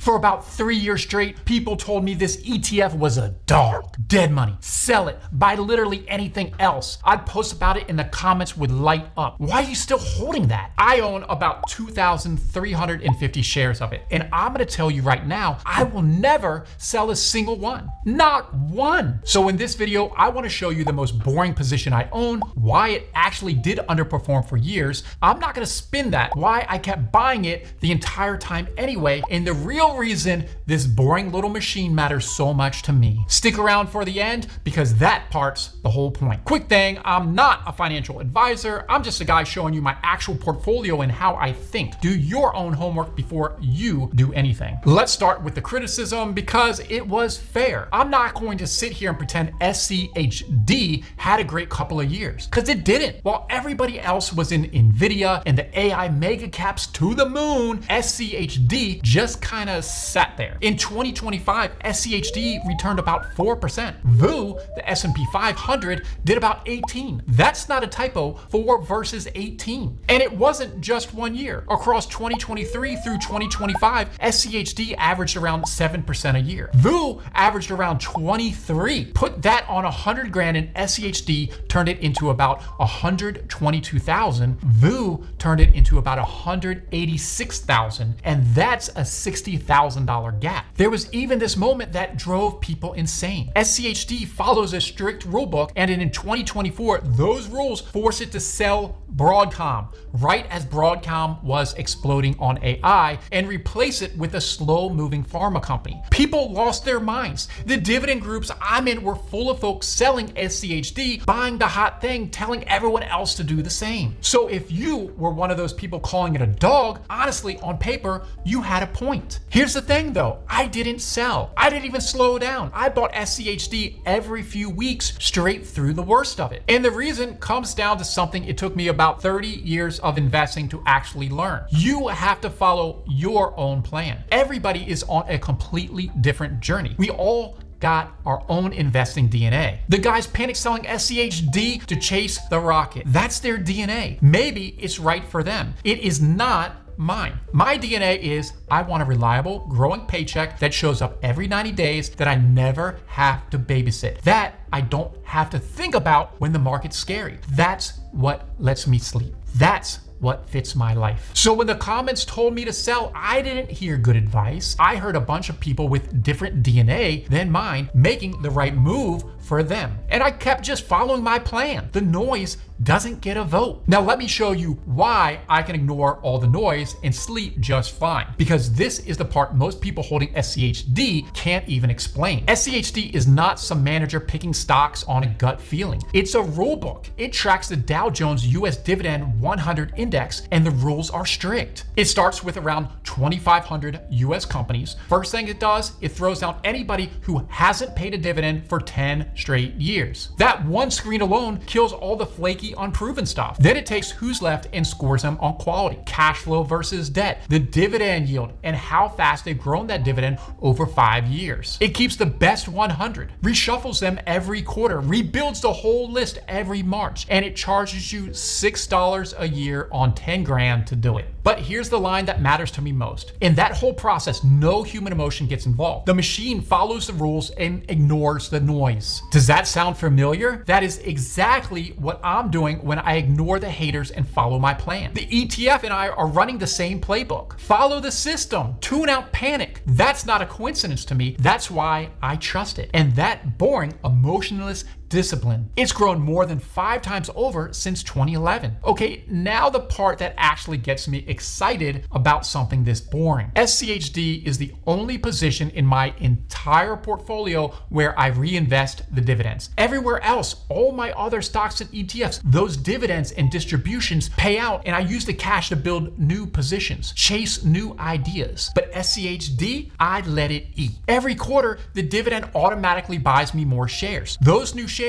For about 3 years straight, people told me this ETF was a dog. Dead money. Sell it. Buy literally anything else. I'd post about it and the comments would light up. Why are you still holding that? I own about 2,350 shares of it. And I'm gonna tell you right now, I will never sell a single one. Not one. So in this video, I wanna show you the most boring position I own, why it actually did underperform for years. I'm not gonna spin that, why I kept buying it the entire time anyway, and the real reason this boring little machine matters so much to me. Stick around for the end because that part's the whole point. Quick thing, I'm not a financial advisor. I'm just a guy showing you my actual portfolio and how I think. Do your own homework before you do anything. Let's start with the criticism because it was fair. I'm not going to sit here and pretend SCHD had a great couple of years because it didn't. While everybody else was in Nvidia and the AI mega caps to the moon, SCHD just kind of sat there. In 2025, SCHD returned about 4%. VU, the S&P 500, did about 18. That's not a typo, 4 versus 18. And it wasn't just 1 year. Across 2023 through 2025, SCHD averaged around 7% a year. VU averaged around 23. Put that on 100 grand and SCHD turned it into about 122,000. VU turned it into about 186,000. And that's a $60,000 gap. There was even this moment that drove people insane. SCHD follows a strict rule book, and in 2024, those rules forced it to sell Broadcom right as Broadcom was exploding on AI and replace it with a slow-moving pharma company. People lost their minds. The dividend groups I'm in were full of folks selling SCHD, buying the hot thing, telling everyone else to do the same. So if you were one of those people calling it a dog, honestly, on paper, you had a point. Here's the thing though, I didn't sell. I didn't even slow down. I bought SCHD every few weeks straight through the worst of it. And the reason comes down to something it took me about 30 years of investing to actually learn. You have to follow your own plan. Everybody is on a completely different journey. We all got our own investing DNA. The guys panic selling SCHD to chase the rocket. That's their DNA. Maybe it's right for them. It is not mine. My DNA is I want a reliable, growing paycheck that shows up every 90 days that I never have to babysit. That I don't have to think about when the market's scary. That's what lets me sleep. That's what fits my life. So when the comments told me to sell, I didn't hear good advice. I heard a bunch of people with different DNA than mine making the right move for them. And I kept just following my plan. The noise doesn't get a vote. Now let me show you why I can ignore all the noise and sleep just fine. Because this is the part most people holding SCHD can't even explain. SCHD is not some manager picking stocks on a gut feeling. It's a rule book. It tracks the Dow Jones US Dividend 100 index and the rules are strict. It starts with around 2,500 US companies. First thing it does, it throws down anybody who hasn't paid a dividend for 10 straight years. That one screen alone kills all the flaky, unproven stuff. Then it takes who's left and scores them on quality, cash flow versus debt, the dividend yield, and how fast they've grown that dividend over 5 years. It keeps the best 100, reshuffles them every quarter, rebuilds the whole list every March, and it charges you $6 a year on 10 grand to do it. But here's the line that matters to me most. In that whole process, no human emotion gets involved. The machine follows the rules and ignores the noise. Does that sound familiar? That is exactly what I'm doing when I ignore the haters and follow my plan. The ETF and I are running the same playbook. Follow the system, tune out panic. That's not a coincidence to me. That's why I trust it. And that boring, emotionless discipline. It's grown more than 5 times over since 2011. Okay, now the part that actually gets me excited about something this boring. SCHD is the only position in my entire portfolio where I reinvest the dividends. Everywhere else, all my other stocks and ETFs, those dividends and distributions pay out and I use the cash to build new positions, chase new ideas. But SCHD, I let it eat. Every quarter, the dividend automatically buys me more shares. Those new shares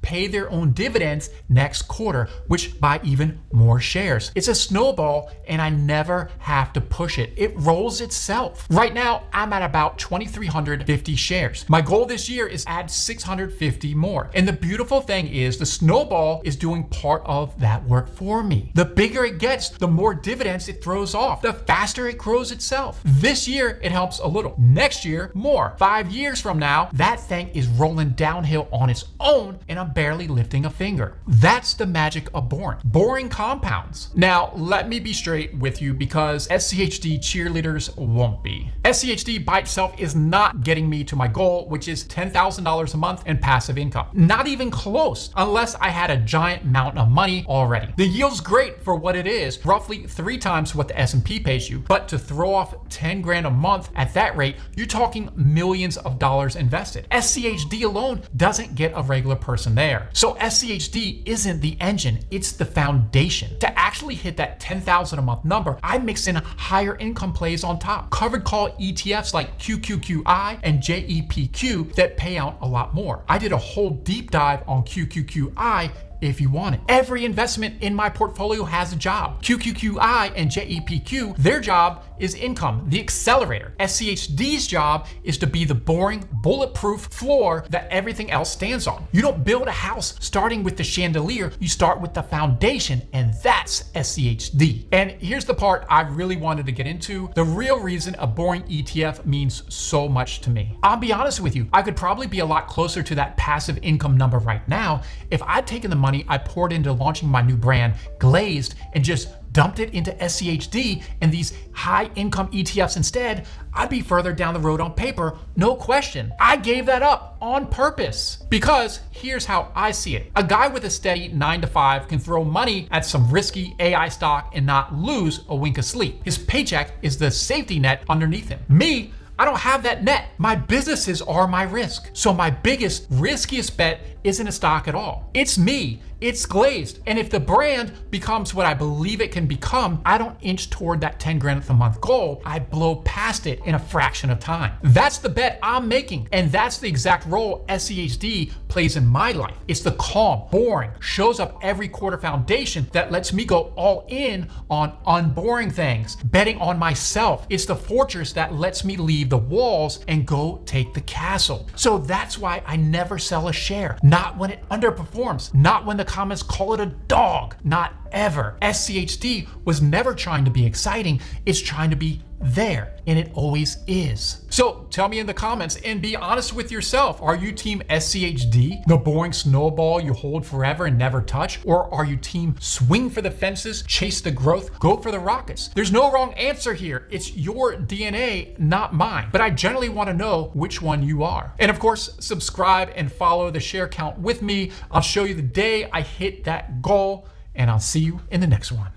pay their own dividends next quarter, which buy even more shares. It's a snowball, and I never have to push it. It rolls itself. Right now, I'm at about 2,350 shares. My goal this year is add 650 more. And the beautiful thing is the snowball is doing part of that work for me. The bigger it gets, the more dividends it throws off, the faster it grows itself. This year, it helps a little. Next year, more. 5 years from now, that thing is rolling downhill on its own, and I'm barely lifting a finger. That's the magic of boring. Boring compounds. Now, let me be straight with you because SCHD cheerleaders won't be. SCHD by itself is not getting me to my goal, which is $10,000 a month in passive income. Not even close, unless I had a giant mountain of money already. The yield's great for what it is, roughly 3 times what the S&P pays you. But to throw off 10 grand a month at that rate, you're talking millions of dollars invested. SCHD alone doesn't get a regular person there. So SCHD isn't the engine, it's the foundation. To actually hit that 10,000 a month number, I mix in higher income plays on top. Covered call ETFs like QQQI and JEPQ that pay out a lot more. I did a whole deep dive on QQQI if you want it. Every investment in my portfolio has a job. QQQI and JEPQ, their job is income, the accelerator. SCHD's job is to be the boring, bulletproof floor that everything else stands on. You don't build a house starting with the chandelier, you start with the foundation, and that's SCHD. And here's the part I really wanted to get into, the real reason a boring ETF means so much to me. I'll be honest with you, I could probably be a lot closer to that passive income number right now if I'd taken the money I poured into launching my new brand, Glazed, and just dumped it into SCHD and these high income ETFs instead. I'd be further down the road on paper, no question. I gave that up on purpose because here's how I see it. A guy with a steady 9 to 5 can throw money at some risky AI stock and not lose a wink of sleep. His paycheck is the safety net underneath him. Me, I don't have that net. My businesses are my risk. So my biggest, riskiest bet isn't a stock at all. It's me. It's Glazed. And if the brand becomes what I believe it can become, I don't inch toward that 10 grand a month goal. I blow past it in a fraction of time. That's the bet I'm making. And that's the exact role SCHD plays in my life. It's the calm, boring, shows up every quarter foundation that lets me go all in on unboring things, betting on myself. It's the fortress that lets me leave the walls and go take the castle. So that's why I never sell a share. Not when it underperforms, not when the comments call it a dog, not ever. SCHD was never trying to be exciting, it's trying to be there, and it always is. So tell me in the comments and be honest with yourself. Are you team SCHD, the boring snowball you hold forever and never touch? Or are you team swing for the fences, chase the growth, go for the rockets? There's no wrong answer here. It's your DNA, not mine. But I generally want to know which one you are. And of course, subscribe and follow the share count with me. I'll show you the day I hit that goal, and I'll see you in the next one.